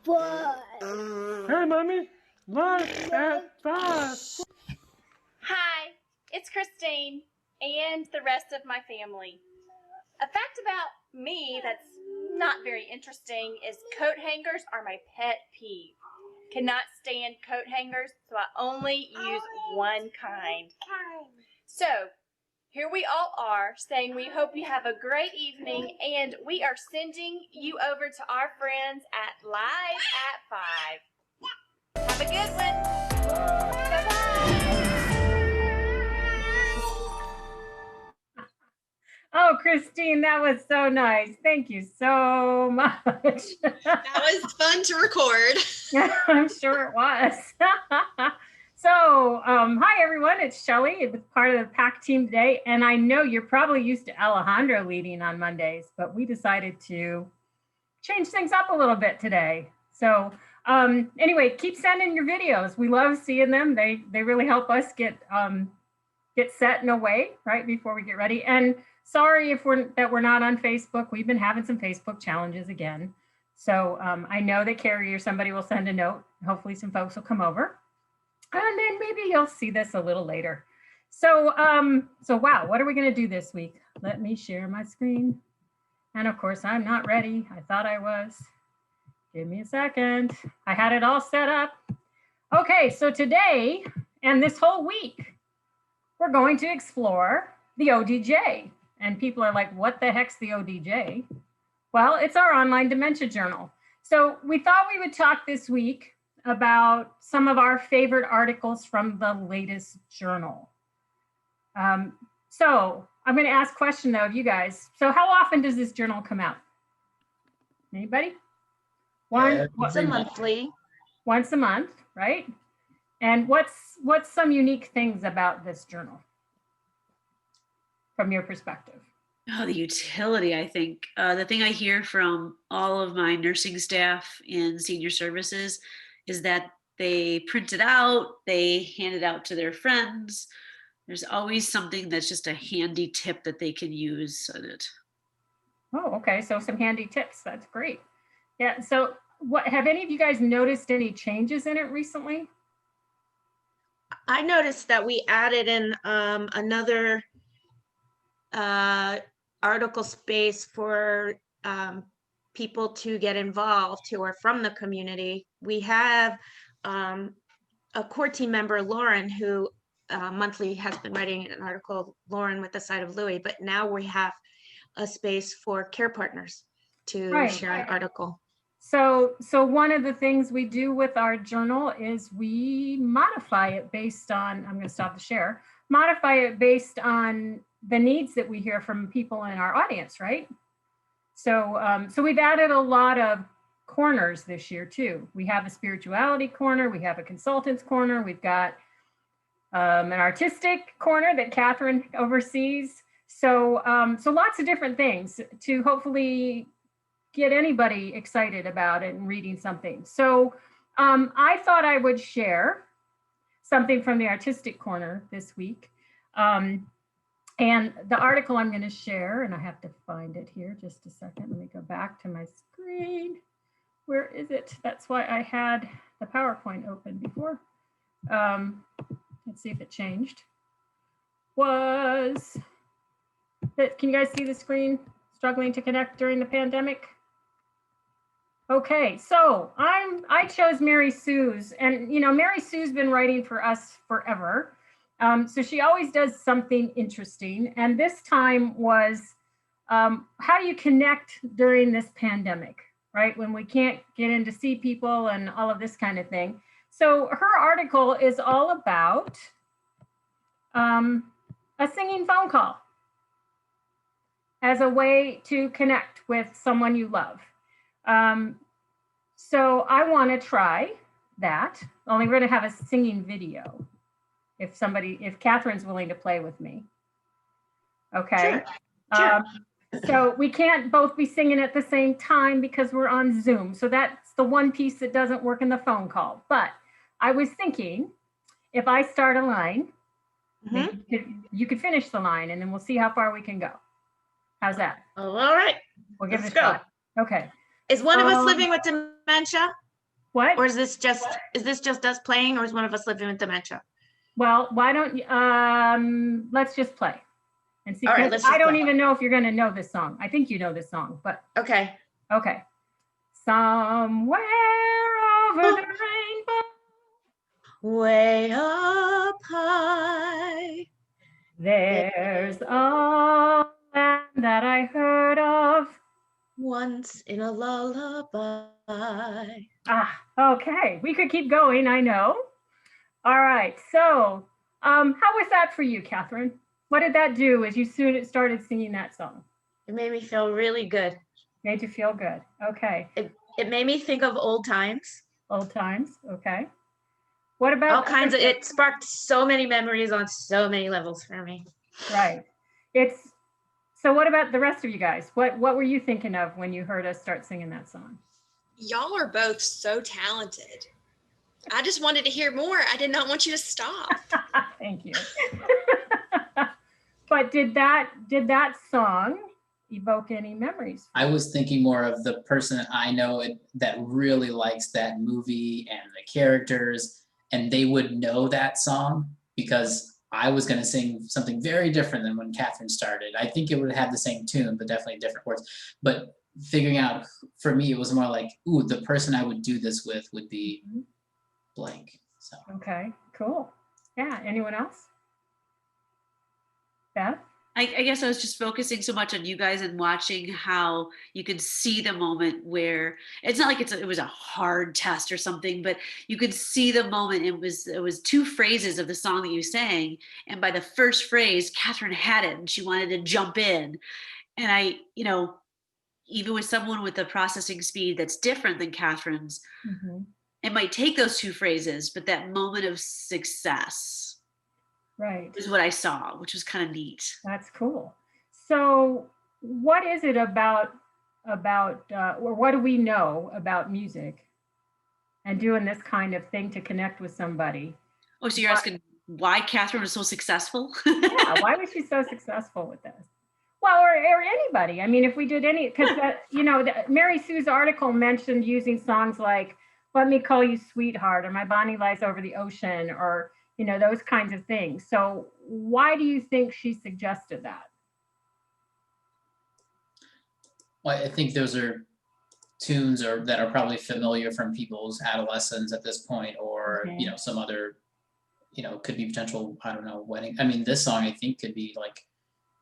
Hey, mommy, look at that. Hi, it's Christine and the rest of my family. A fact about me that's not very interesting is coat hangers are my pet peeve. Cannot stand coat hangers, so I only use one kind. So, here we all are saying we hope you have a great evening, and we are sending you over to our friends at Live at 5. Have a good one. Bye-bye. Oh, Christine, that was so nice. Thank you so much. That was fun to record. I'm sure it was. So, hi everyone, it's Shelly. It was part of the PAC team today, and I know you're probably used to Alejandro leading on Mondays, but we decided to change things up a little bit today. So, anyway, keep sending your videos. We love seeing them. They really help us get set in a way right before we get ready. And sorry if we're not on Facebook. We've been having some Facebook challenges again. So I know that Carrie or somebody will send a note. Hopefully some folks will come over. And then maybe you'll see this a little later. So, wow, what are we going to do this week? Let me share my screen. And of course, I'm not ready. I thought I was. Give me a second. I had it all set up. Okay, so today and this whole week, we're going to explore the ODJ. And people are like, what the heck's the ODJ? Well, it's our online dementia journal. So we thought we would talk this week about some of our favorite articles from the latest journal. So I'm going to ask a question though of you guys. So how often does this journal come out? Anybody? Once a monthly. Once a month, right? And what's some unique things about this journal from your perspective? Oh, the utility, I think. The thing I hear from all of my nursing staff in senior services is that they print it out, they hand it out to their friends. There's always something that's just a handy tip that they can use on it. Oh, okay. So some handy tips. That's great. Yeah. So what have any of you guys noticed any changes in it recently? I noticed that we added in another article space for people to get involved who are from the community. We have a core team member, Lauren, who monthly has been writing an article, Lauren with the Side of Louis, but now we have a space for care partners to share an article. So one of the things we do with our journal is we modify it based on, I'm going to stop the share, modify it based on the needs that we hear from people in our audience, right? So we've added a lot of corners this year too. We have a spirituality corner, we have a consultants corner, we've got an artistic corner that Catherine oversees. So lots of different things to hopefully get anybody excited about it and reading something. So I thought I would share something from the artistic corner this week. And the article I'm going to share, and I have to find it here just a second. Let me go back to my screen. Where is it? That's why I had the PowerPoint open before. Let's see if it changed. Can you guys see the screen? Struggling to connect during the pandemic? Okay, so I chose Mary Sue's, and Mary Sue's been writing for us forever. So she always does something interesting. And this time was, how do you connect during this pandemic, right? When we can't get in to see people and all of this kind of thing. So her article is all about a singing phone call as a way to connect with someone you love. So I want to try that. Only we're going to have a singing video. If Catherine's willing to play with me. Okay. Sure. So we can't both be singing at the same time because we're on Zoom. So that's the one piece that doesn't work in the phone call. But I was thinking if I start a line, you could finish the line and then we'll see how far we can go. How's that? Oh, all right. We'll give Let's it a go. shot. Okay. Is one of us living with dementia? What? Or is this just us playing, or is one of us living with dementia? Well, why don't you, let's just play and see. All right, 'Cause let's I just don't play. even know if you're going to know this song. I think you know this song, but Okay. okay. Somewhere over the rainbow, Way up high. there's a land that I heard of. Once in a lullaby. Ah, okay. We could keep going, I know. All right. So, how was that for you, Catherine? What did that do as you soon started singing that song? It made me feel really good. Made you feel good. Okay. It made me think of old times. Old times. Okay. What about All kinds of, it sparked so many memories on so many levels for me. Right. So what about the rest of you guys? What were you thinking of when you heard us start singing that song? Y'all are both so talented. I just wanted to hear more. I did not want you to stop. Thank you. But did that song evoke any memories? I was thinking more of the person that I know that really likes that movie and the characters, and they would know that song, because I was going to sing something very different than when Catherine started. I think it would have the same tune, but definitely different words. But figuring out, for me, it was more like, ooh, the person I would do this with would be blank. So. Okay, cool. Yeah, anyone else? Beth? I guess I was just focusing so much on you guys and watching how you could see the moment where it's not like it was a hard test or something, but you could see the moment. It was two phrases of the song that you sang, and by the first phrase, Catherine had it and she wanted to jump in. And I, even with someone with a processing speed that's different than Catherine's, it might take those two phrases, but that moment of success. Right. Is what I saw, which was kind of neat. That's cool. So what is it about, or what do we know about music and doing this kind of thing to connect with somebody? Oh, so you're asking why Catherine was so successful? Yeah, why was she so successful with this? Well, or anybody. I mean, if we did any, because, Mary Sue's article mentioned using songs like Let Me Call You Sweetheart, or My Bonnie Lies Over the Ocean, or those kinds of things. So why do you think she suggested that? Well, I think those are tunes that are probably familiar from people's adolescence at this point, or some other, could be potential, I don't know, wedding. I mean, this song I think could be like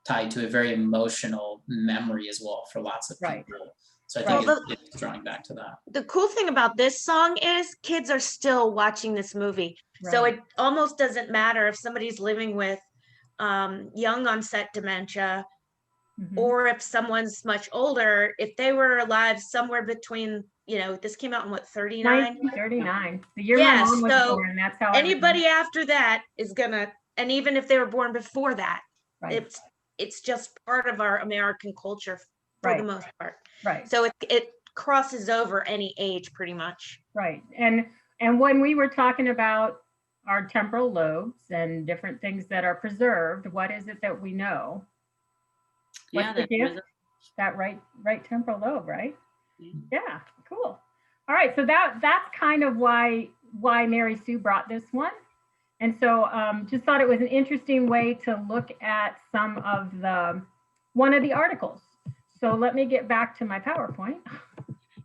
tied to a very emotional memory as well for lots of people. So I think it's drawing back to that. The cool thing about this song is kids are still watching this movie. Right. So it almost doesn't matter if somebody's living with young onset dementia, or if someone's much older, if they were alive somewhere between, this came out in what, 39? 1939. The year my mom was born, that's how anybody after that is gonna, and even if they were born before that, it's just part of our American culture for the most part. Right. So it crosses over any age pretty much. Right. And when we were talking about our temporal lobes and different things that are preserved, what is it that we know? What's the gift? That right temporal lobe, right? Yeah, cool. All right, so that's kind of why Mary Sue brought this one. And so just thought it was an interesting way to look at one of the articles. So let me get back to my PowerPoint.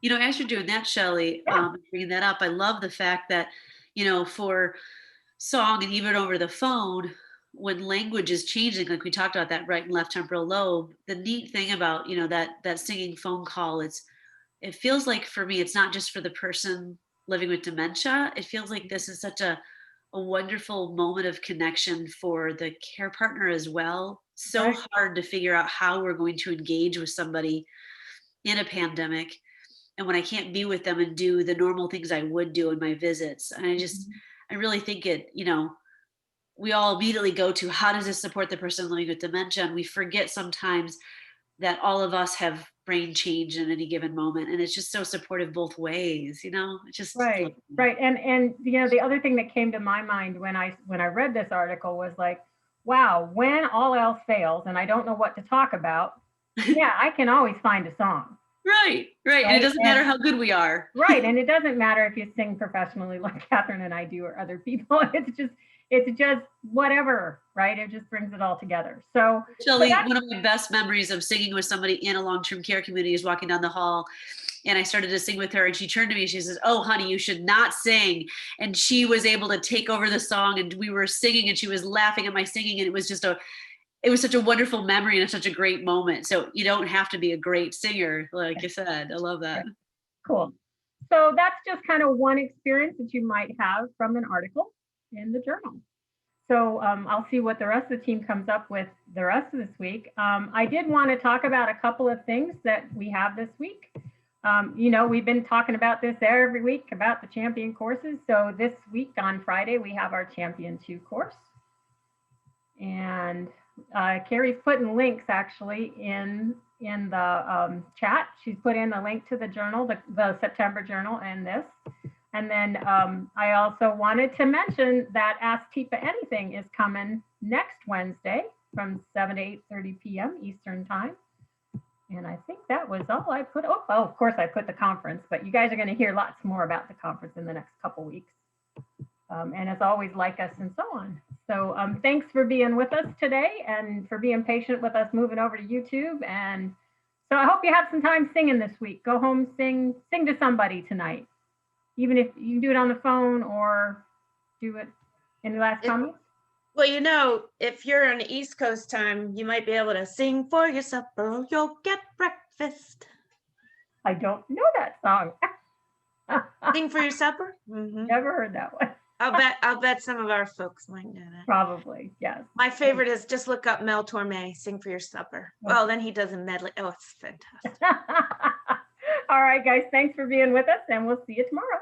As you're doing that, Shelley, bringing that up, I love the fact that, for song and even over the phone, when language is changing, like we talked about that right and left temporal lobe, the neat thing about, that singing phone call, it feels like for me, it's not just for the person living with dementia. It feels like this is such a wonderful moment of connection for the care partner as well. So hard to figure out how we're going to engage with somebody in a pandemic. And when I can't be with them and do the normal things I would do in my visits. And I really think we all immediately go to, how does this support the person living with dementia? And we forget sometimes that all of us have brain change in any given moment. And it's just so supportive both ways, it's just. Right. And the other thing that came to my mind when I read this article was like, wow, when all else fails and I don't know what to talk about, I can always find a song. Right. And Right, it doesn't matter and- how good we are. Right, and it doesn't matter if you sing professionally like Catherine and I do or other people. It's just whatever, right? It just brings it all together. So Shelley, that's- one of my best memories of singing with somebody in a long-term care community is walking down the hall, and I started to sing with her, and she turned to me, she says, "Oh, honey, you should not sing." And she was able to take over the song, and we were singing, and she was laughing at my singing, and it was such a wonderful memory and such a great moment. So you don't have to be a great singer, like I said. I love that. Cool. So that's just kind of one experience that you might have from an article in the journal. So I'll see what the rest of the team comes up with the rest of this week. I did want to talk about a couple of things that we have this week. We've been talking about this every week about the champion courses. So this week on Friday, we have our Champion 2 course. And Carrie's putting links actually in the chat. She's put in a link to the journal, the September journal, and this. And then I also wanted to mention that Ask Teepa Anything is coming next Wednesday from 7 to 8:30 p.m. Eastern Time. And I think that was all I put. Oh, of course I put the conference, but you guys are going to hear lots more about the conference in the next couple weeks. And as always, like us and so on. So thanks for being with us today and for being patient with us moving over to YouTube. And so I hope you have some time singing this week. Go home, sing to somebody tonight. Even if you do it on the phone or do it in the last comments. Well, if you're on East Coast time, you might be able to sing for your supper, you'll get breakfast. I don't know that song. Sing for your supper? Mm-hmm. Never heard that one. I'll bet some of our folks might know that. Probably, yes. My favorite is just look up Mel Torme, Sing for Your Supper. Well, then he does a medley. Oh, it's fantastic. All right, guys, thanks for being with us, and we'll see you tomorrow.